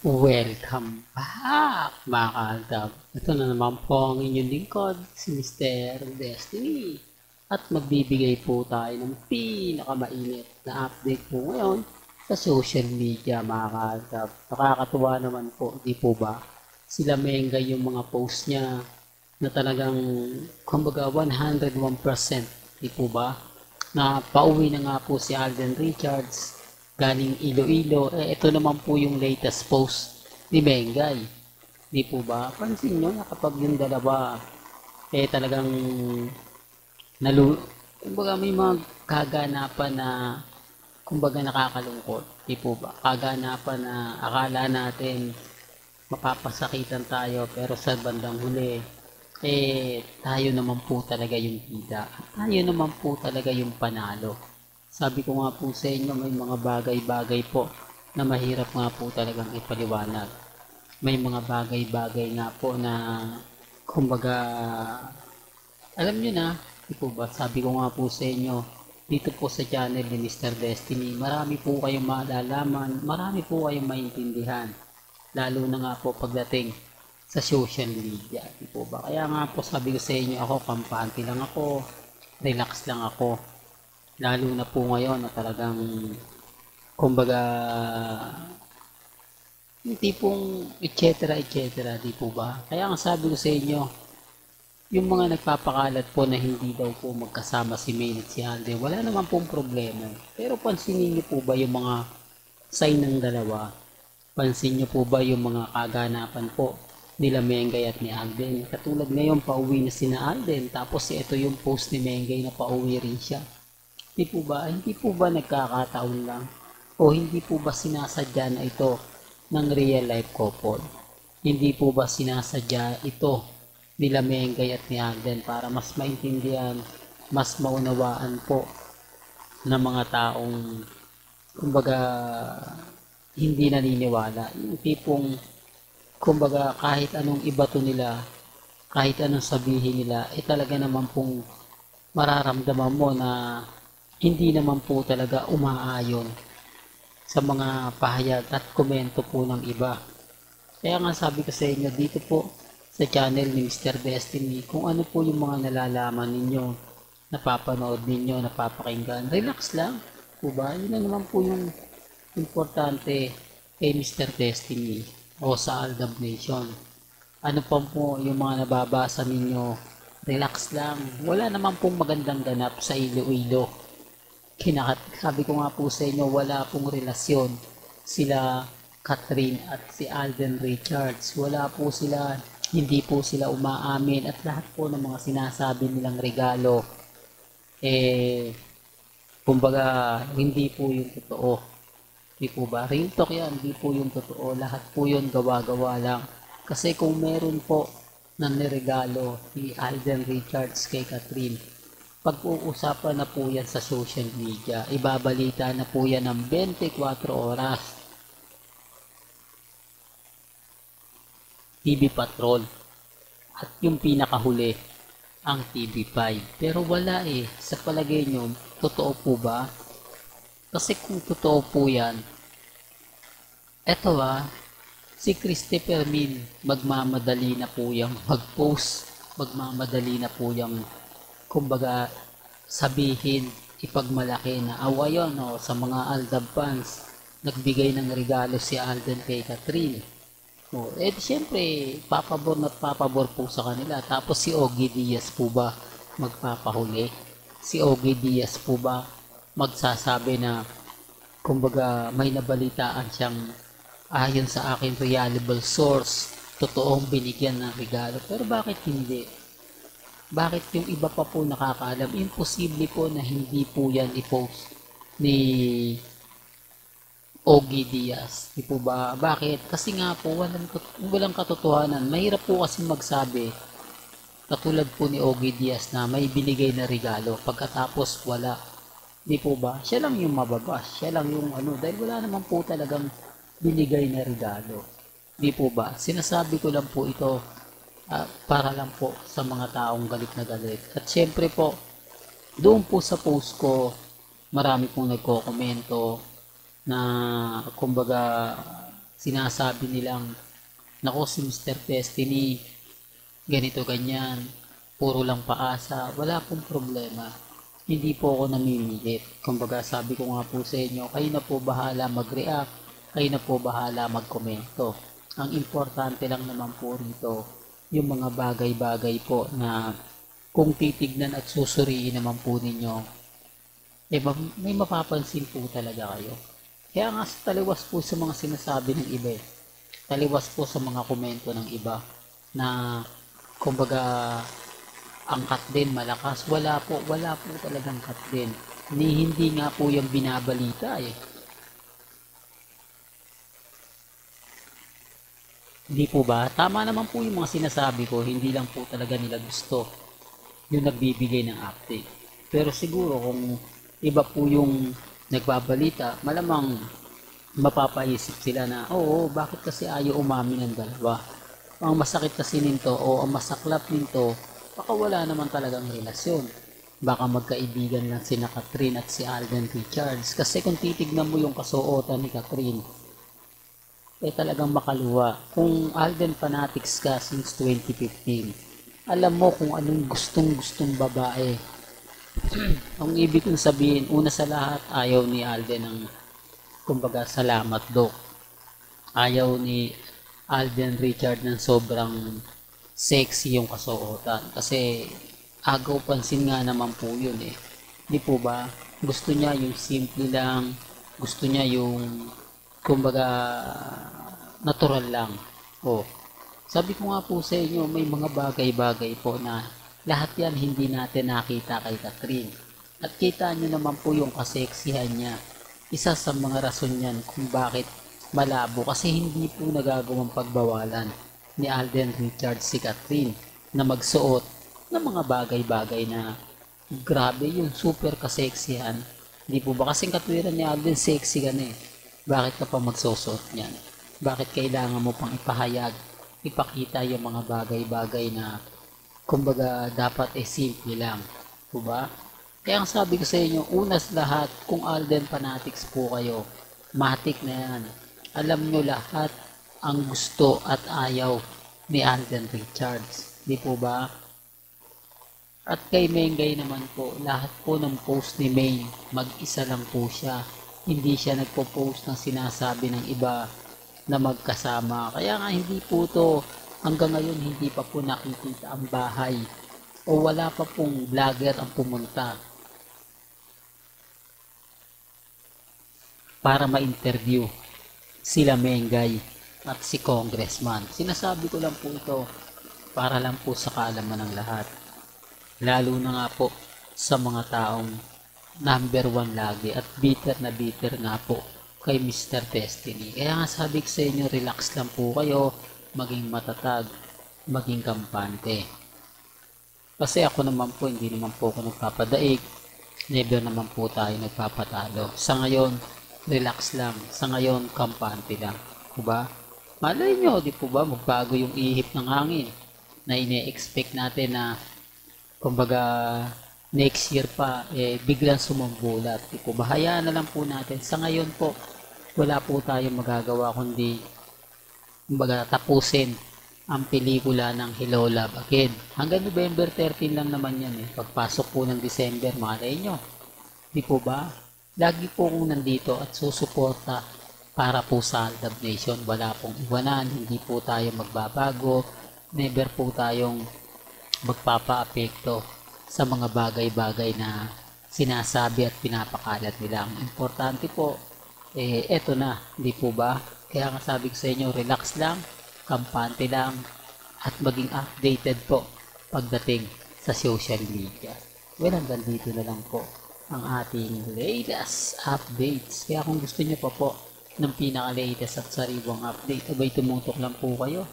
Welcome back, mga kaagap. Ito na naman po ang inyong lingkod, si Mr. Destiny. At magbibigay po tayo ng pinakamainit na update po ngayon sa social media, mga kaagap. Nakakatuwa naman po, di po ba? Sila Menga yung mga post niya na talagang, kumbaga, 101%, di po ba? Na pauwi na nga po si Alden Richards galing Iloilo. Ito naman po yung latest post ni Bengay. Di po ba? Pansin nyo na kapag yung dalawa, talagang kumbaga may mga kaganapan na kumbaga nakakalungkot. Di po ba? Kaganapan na akala natin mapapasakitan tayo pero sa bandang huli, tayo naman po talaga yung bida. Tayo naman po talaga yung panalo. Sabi ko nga po sa inyo, may mga bagay-bagay po na mahirap nga po talagang ipaliwanag. May mga bagay-bagay nga po na, kumbaga, alam nyo na, di po ba, sabi ko nga po sa inyo, dito po sa channel ni Mr. Destiny, marami po kayong malalaman, marami po kayong maintindihan. Lalo na nga po pagdating sa social media, di po ba? Kaya nga po sabi ko sa inyo, ako, kampante lang ako, relax lang ako. Lalo na po ngayon na talagang, kumbaga, yung tipong etc. di po ba? Kaya ang sabi ko sa inyo, yung mga nagpapakalat po na hindi daw po magkasama si Maine at si Alden, wala naman pong problema. Pero pansinin niyo po ba yung mga sign ng dalawa? Pansin niyo po ba yung mga kaganapan po nila Mengay at ni Alden? Katulad ngayon, pauwi na si na Alden, tapos ito yung post ni Mengay na pauwi rin siya. Hindi po ba nagkakataon lang? O hindi po ba sinasadya na ito ng real life couple? Hindi po ba sinasadya ito nila Mengay at ni Alden para mas maintindihan, mas maunawaan po ng mga taong kumbaga hindi naniniwala. Yung tipong kumbaga kahit anong ibato nila, kahit anong sabihin nila, talaga naman pong mararamdaman mo na hindi naman po talaga umaayon sa mga pahayag at komento po ng iba. Kaya nga sabi ko sa inyo dito po sa channel ni Mr. Destiny, kung ano po yung mga nalalaman ninyo, napapanood ninyo, napapakinggan, relax lang. Diba? Yun na naman po yung importante kay Mr. Destiny o sa Aldab Nation. Ano pa po yung mga nababasa ninyo, relax lang. Wala naman pong magandang ganap sa Iloilo. Sabi ko nga po sa inyo, wala pong relasyon sila Catherine at si Alden Richards. Wala po sila, hindi po sila umaamin at lahat po ng mga sinasabi nilang regalo, kumbaga, hindi po yung totoo. Di po ba? Real talk yan, hindi po yung totoo. Lahat po yun gawa-gawa lang. Kasi kung meron po na niregalo si Alden Richards kay Catherine, pag-uusapan na po yan sa social media. Ibabalita na po yan ng 24 oras. TV Patrol. At yung pinakahuli, ang TV5. Pero wala sa palagay nyo, totoo po ba? Kasi kung totoo po yan, eto si Christopher Min, magmamadali na po yung mag-post, magmamadali na po yung kumbaga sabihin, ipagmalaki na awayon sa mga Aldab fans, nagbigay ng regalo si Alden kay Catherine. Siyempre, papabor na papabor po sa kanila. Tapos si Ogie Diaz po ba magpapahuli? Si Ogie Diaz po ba magsasabi na kumbaga may nabalitaan siyang ayon sa akin reliable source, totoong binigyan ng regalo? Pero bakit hindi? Bakit yung iba pa po nakakaalam? Imposible po na hindi po yan i-post ni Ogie Diaz. Di po ba? Bakit? Kasi nga po, walang katotohanan. Mahirap po kasi magsabi, katulad po ni Ogie Diaz na may binigay na regalo, pagkatapos wala. Di po ba? Siya lang yung mababas. Siya lang yung dahil wala naman po talagang binigay na regalo. Di po ba? Sinasabi ko lang po ito para lang po sa mga taong galit na galit. At syempre po, doon po sa post ko, marami pong nagko-komento na kumbaga sinasabi nilang, nako si Mr. Destiny, ganito ganyan, puro lang paasa, wala pong problema. Hindi po ako namimilit. Kumbaga sabi ko nga po sa inyo, kayo na po bahala mag-react, kayo na po bahala mag-komento. Ang importante lang naman po rito, yung mga bagay-bagay po na kung titignan at susuriin naman po ninyo, eh, may mapapansin po talaga kayo. Kaya nga taliwas po sa mga sinasabi ng iba, taliwas po sa mga komento ng iba na kumbaga ang cut din malakas. Wala po talagang cut din. Hindi nga po yung binabalita eh. Hindi po ba? Tama naman po yung mga sinasabi ko, hindi lang po talaga nila gusto yung nagbibigay ng update. Pero siguro kung iba po yung nagbabalita, malamang mapapaisip sila na, oo, bakit kasi ayaw umamin ng dalawa? Ang masakit kasi nito o ang masaklap nito, baka wala naman talagang relasyon. Baka magkaibigan lang si Catherine at si Alden Richards. Kasi kung titignan mo yung kasuotan ni Catherine, eh talagang makaluwa. Kung Alden fanatics ka since 2015, alam mo kung anong gustong babae. Ang ibig kong sabihin, una sa lahat, ayaw ni Alden ng kumbaga salamat Doc. Ayaw ni Alden Richard ng sobrang sexy yung kasuotan. Kasi agaw pansin nga naman po yun eh. Di po ba? Gusto niya yung simple lang. Gusto niya yung kumbaga natural lang. Oh. Sabi ko nga po sa inyo, may mga bagay-bagay po na lahat yan hindi natin nakita kay Catherine. At kita nyo naman po yung kaseksihan niya. Isa sa mga rason yan kung bakit malabo kasi hindi po nagagawang pagbawalan ni Alden Richards si Catherine na magsuot ng mga bagay-bagay na grabe yung super kaseksihan. Hindi po ba kasing katwiran ni Alden sexy ka na eh. Bakit ka pa magsusuot niyan? Bakit kailangan mo pang ipahayag, ipakita yung mga bagay-bagay na kumbaga dapat simple lang. Diba? Kaya ang sabi ko sa inyo, unas lahat, kung Alden fanatics po kayo, matik na yan. Alam nyo lahat ang gusto at ayaw ni Alden Richards. Di po ba? At kay Mengay naman po, lahat po ng post ni May, mag-isa lang po siya. Hindi siya nagpo-post ng sinasabi ng iba na magkasama. Kaya nga hindi po to, hanggang ngayon hindi pa po nakikita ang bahay o wala pa pong vlogger ang pumunta para ma-interview sila Mengay at si Congressman. Sinasabi ko lang po ito para lang po sa kaalaman ng lahat. Lalo na nga po sa mga taong number 1 lagi at bitter na bitter nga po kay Mr. Destiny. Kaya nga sabi ko sa inyo, relax lang po kayo, maging matatag, maging kampante. Kasi ako naman po, hindi naman po ako nagpapadaig. Never naman po tayo nagpapatalo. Sa ngayon, relax lang. Sa ngayon, kampante lang. Diba? Malay nyo, di po ba, magbago yung ihip ng hangin na ine-expect natin na kumbaga next year pa, biglang sumambulat. Di po ba, hayaan na lang po natin. Sa ngayon po, wala po tayong magagawa kundi kumbaga tapusin ang pelikula ng Hello Love Again. Hanggang November 13 lang naman yan eh. Pagpasok po ng December, malay nyo. Di po ba? Lagi po kong nandito at susuporta para po sa Aldab Nation. Wala pong iwanan, hindi po tayo magbabago. Never po tayong magpapa-apekto sa mga bagay-bagay na sinasabi at pinapakalat nila. Ang importante po, eto na, di po ba? Kaya nga sabi ko sa inyo, relax lang, kampante lang, at maging updated po pagdating sa social media. Well, hanggang dito na lang po ang ating latest updates. Kaya kung gusto niyo pa po ng pinaka-latest at sariwang update, abay tumutok lang po kayo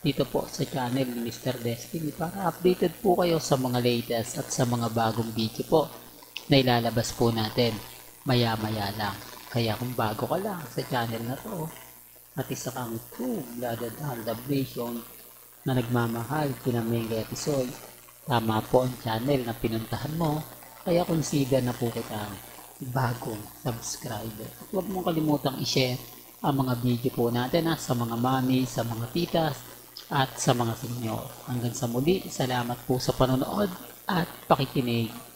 dito po sa channel ni Mr. Destiny para updated po kayo sa mga latest at sa mga bagong video po na ilalabas po natin maya-maya lang. Kaya kung bago ka lang sa channel na to at isa kang true-blooded Aldab Nation na nagmamahal kina Mengay at Isoy, tama po ang channel na pinuntahan mo. Kaya consider na po kitang bagong subscriber. At huwag mong kalimutang i-share ang mga video po natin sa mga mami, sa mga titas, at sa mga senyor. Hanggang sa muli, salamat po sa panonood at pakikinig.